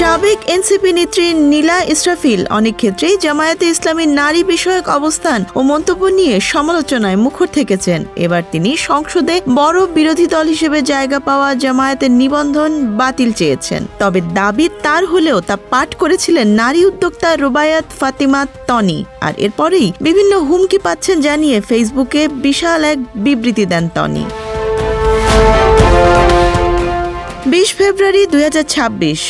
সাবেক এনসিপি নেত্রী নীলা ইসরাফিল অনেক ক্ষেত্রেই জামায়াতে ইসলামীর নারী বিষয়ক অবস্থান ও মন্তব্য নিয়ে সমালোচনায় মুখর থেকেছেন। এবার তিনি সংসদে বড় বিরোধী দল হিসেবে জায়গা পাওয়া জামায়াতের নিবন্ধন বাতিল চেয়েছেন। তবে দাবি তার হলেও তা পাঠ করেছিলেন নারী উদ্যোক্তা রুবায়াত ফাতিমা তনি। আর এরপরেই বিভিন্ন হুমকি পাচ্ছেন জানিয়ে ফেসবুকে বিশাল এক বিবৃতি দেন তনি। 20 ফেব্রুয়ারি 2026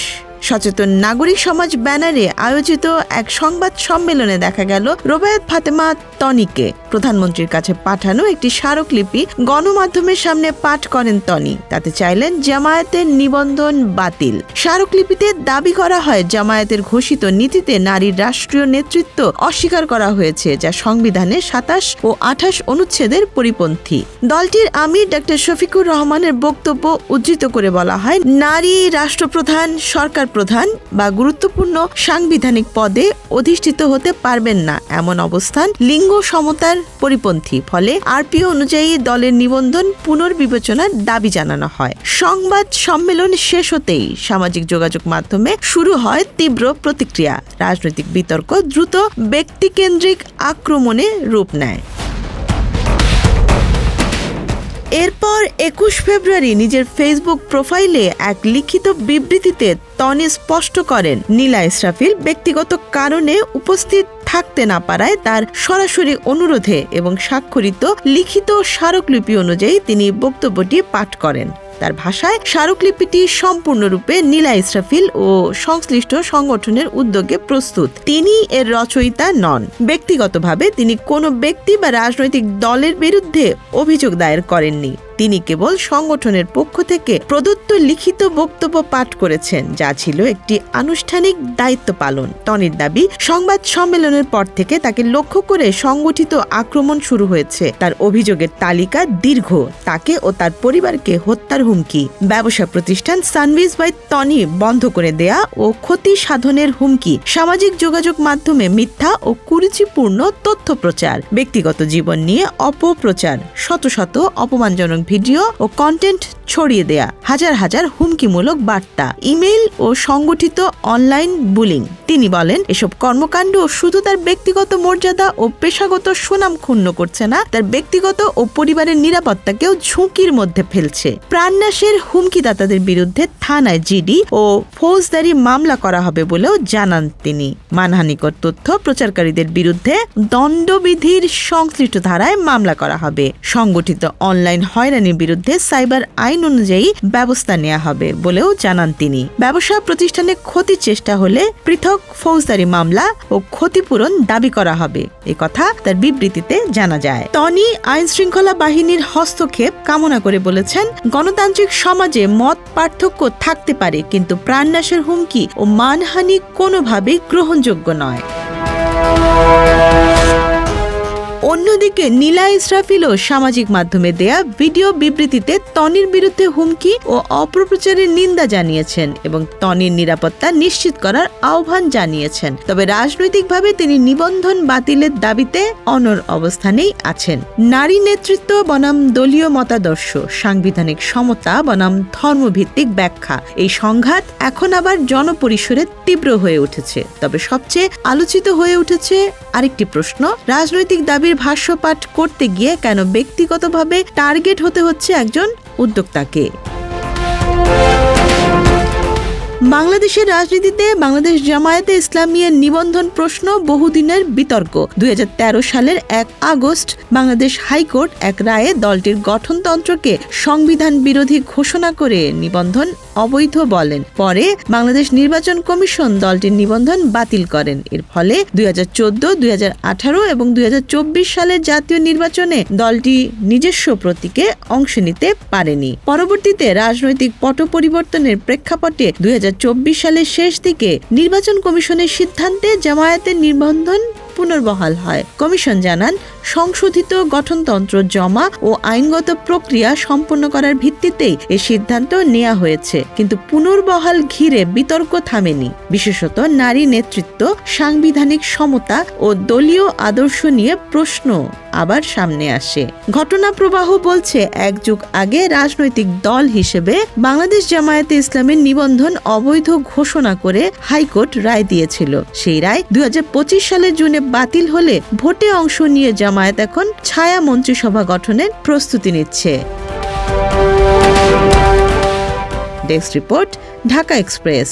সচেতন নাগরিক সমাজ ব্যানারে আয়োজিত এক সংবাদ সম্মেলনে দেখা গেল রুবায়াত ফাতেমা তনিকে প্রধানমন্ত্রীর কাছে পাঠানো একটি স্মারকলিপি গণমাধ্যমের সামনে পাঠ করেন তনি। তাতে চাইলেন জামায়াতের নিবন্ধন বাতিল। স্মারকলিপিতে দাবি করা হয় জামায়াতের ঘোষিত নীতিতে নারীর রাষ্ট্রীয় নেতৃত্ব অস্বীকার করা হয়েছে, যা সংবিধানের 27 ও 28 অনুচ্ছেদের পরিপন্থী। দলটির আমির ডক্টর শফিকুর রহমানের বক্তব্য উদ্ধৃত করে বলা হয়, নারী রাষ্ট্রপ্রধান, সরকার প্রধান বা গুরুত্বপূর্ণ সাংবিধানিক পদে অধিষ্ঠিত হতে পারবেন না এমন অবস্থান লিঙ্গ সমতার পরিপন্থী। ফলে আরপিও অনুযায়ী দলের নিবন্ধন পুনর্বিবেচনার দাবি জানানো হয়। সংবাদ সম্মেলন শেষ হতেই সামাজিক যোগাযোগ মাধ্যমে শুরু হয় তীব্র প্রতিক্রিয়া। রাজনৈতিক বিতর্ক দ্রুত ব্যক্তিকেন্দ্রিক আক্রমণে রূপ নেয়। এরপর 21 ফেব্রুয়ারি নিজের ফেসবুক প্রোফাইলে এক লিখিত বিবৃতিতে তনি স্পষ্ট করেন, নীলা ইসরাফিল ব্যক্তিগত কারণে উপস্থিত থাকতে না পারায় তার সরাসরি অনুরোধে এবং স্বাক্ষরিত লিখিত স্মারকলিপি অনুযায়ী তিনি বক্তব্যটি পাঠ করেন। তার ভাষায় স্মারকলিপিটি সম্পূর্ণরূপে নীলা ইসরাফিল ও সংশ্লিষ্ট সংগঠনের উদ্যোগে প্রস্তুত। তিনি এর রচয়িতা নন। ব্যক্তিগতভাবে তিনি কোনো ব্যক্তি বা রাজনৈতিক দলের বিরুদ্ধে অভিযোগ দায়ের করেননি। তিনি কেবল সংগঠনের পক্ষ থেকে প্রদত্ত লিখিত বক্তব্য পাঠ করেছেন, যা ছিল একটি আনুষ্ঠানিক দায়িত্ব পালন। তনির দাবি, সংবাদ সম্মেলনের পর থেকে তাকে লক্ষ্য করে সংগঠিত আক্রমণ শুরু হয়েছে। তার অভিযোগের তালিকা দীর্ঘ। তাকে ও তার পরিবারকে হত্যার হুমকি, ব্যবসা প্রতিষ্ঠান সানভিজ বাই তনি বন্ধ করে দেয়া ও ক্ষতি সাধনের হুমকি, সামাজিক যোগাযোগ মাধ্যমে মিথ্যা ও কুরুচিপূর্ণ তথ্য প্রচার, ব্যক্তিগত জীবন নিয়ে অপপ্রচার, শত শত অপমানজনক ভিডিও ও কন্টেন্ট ছড়িয়ে দেয়া, হাজার হাজার হুমকিমূলক বার্তা, ইমেইল ও সংগঠিত অনলাইন বুলিং। তিনি বলেন, এসব কর্মকাণ্ড শুধু তার ব্যক্তিগত মর্যাদা ও পেশাগত সুনাম ক্ষুণ্ণ করছে না, তার ব্যক্তিগত ও পরিবারের নিরাপত্তাকেও ঝুঁকির মধ্যে ফেলছে। প্রাণনাশের হুমকিদাতাদের বিরুদ্ধে থানায় জিডি ও ফৌজদারি মামলা করা হবে বলেও জানান তিনি। মানহানিকর তথ্য প্রচারকারীদের বিরুদ্ধে দণ্ডবিধির সংশ্লিষ্ট ধারায় মামলা করা হবে। সংগঠিত অনলাইন হয়রানির বিরুদ্ধে সাইবার আইন অনুযায়ী ব্যবস্থা নেওয়া হবে বলেও জানান তিনি। ব্যবসা প্রতিষ্ঠানে ক্ষতির চেষ্টা হলে পৃথক ফৌজদারি মামলা ও ক্ষতিপূরণ দাবি করা হবে, একথা তার বিবৃতিতে জানা যায়। তনি আইন শৃঙ্খলা বাহিনীর হস্তক্ষেপ কামনা করে বলেছেন, গণতান্ত্রিক সমাজে মত পার্থক্য থাকতে পারে, কিন্তু প্রাণনাশের হুমকি ও মানহানি কোনোভাবেই গ্রহণযোগ্য নয়। অন্যদিকে নীলা ইসরাফিলও সামাজিক মাধ্যমে দেয়া ভিডিও বিবৃতিতে তনির বিরুদ্ধে হুমকি ও অপপ্রচারের নিন্দা জানিয়েছেন এবং তনির নিরাপত্তা নিশ্চিত করার আহ্বান জানিয়েছেন। তবে রাজনৈতিকভাবে তিনি নিবন্ধন বাতিলের দাবিতে অনড় অবস্থানেই আছেন। নারী নেতৃত্ব বনাম দলীয় মতাদর্শ, সাংবিধানিক সমতা বনাম ধর্মভিত্তিক ব্যাখ্যা, এই সংঘাত এখন আবার জনপরিসরে তীব্র হয়ে উঠেছে। তবে সবচেয়ে আলোচিত হয়ে উঠেছে আরেকটি প্রশ্ন, রাজনৈতিক দাবির ভাষ্য পাঠ করতে গিয়ে কেন ব্যক্তিগতভাবে টার্গেট হতে হচ্ছে একজন উদ্যোক্তাকে? বাংলাদেশের রাজনীতিতে বাংলাদেশ জামায়াতে ইসলামীর নিবন্ধন প্রশ্ন বহুদিনের বিতর্ক। 2013 সালের 1 আগস্ট বাংলাদেশ হাইকোর্ট এক রায়ে দলটির গঠনতন্ত্রকে সংবিধান বিরোধী ঘোষণা করে নিবন্ধন অবৈধ বলেন। পরে বাংলাদেশ নির্বাচন কমিশন দলটির নিবন্ধন বাতিল করেন। এর ফলে 2014, 2018 এবং 2024 সালের জাতীয় নির্বাচনে দলটি নিজস্ব প্রতীকে অংশ নিতে পারেনি। পরবর্তীতে রাজনৈতিক পট পরিবর্তনের প্রেক্ষাপটে 2024 সালের শেষ দিকে নির্বাচন কমিশনের সিদ্ধান্তে জামায়াতের নিবন্ধন পুনর্বহাল হয়। কমিশন জানান, সংশোধিত গঠনতন্ত্র জমা ও আইনগত প্রক্রিয়া সম্পন্ন করার ভিত্তিতেই এ সিদ্ধান্ত নেওয়া হয়েছে। কিন্তু পুনর্বহাল ঘিরে বিতর্ক থামেনি। বিশেষত নারী নেতৃত্ব, সাংবিধানিক সমতা ও দলীয় আদর্শ নিয়ে প্রশ্ন আবার সামনে আসে। ঘটনা প্রবাহ বলছে, এক যুগ আগে রাজনৈতিক দল হিসেবে বাংলাদেশ জামায়াতে ইসলামের নিবন্ধন অবৈধ ঘোষণা করে হাইকোর্ট রায় দিয়েছিল। সেই রায় 2025 সালের জুনে বাতিল হলে ভোটে অংশ নিয়ে জামায়াত এখন ছায়া মন্ত্রিসভা গঠনের প্রস্তুতি নিচ্ছে। Desk report, Dhaka express.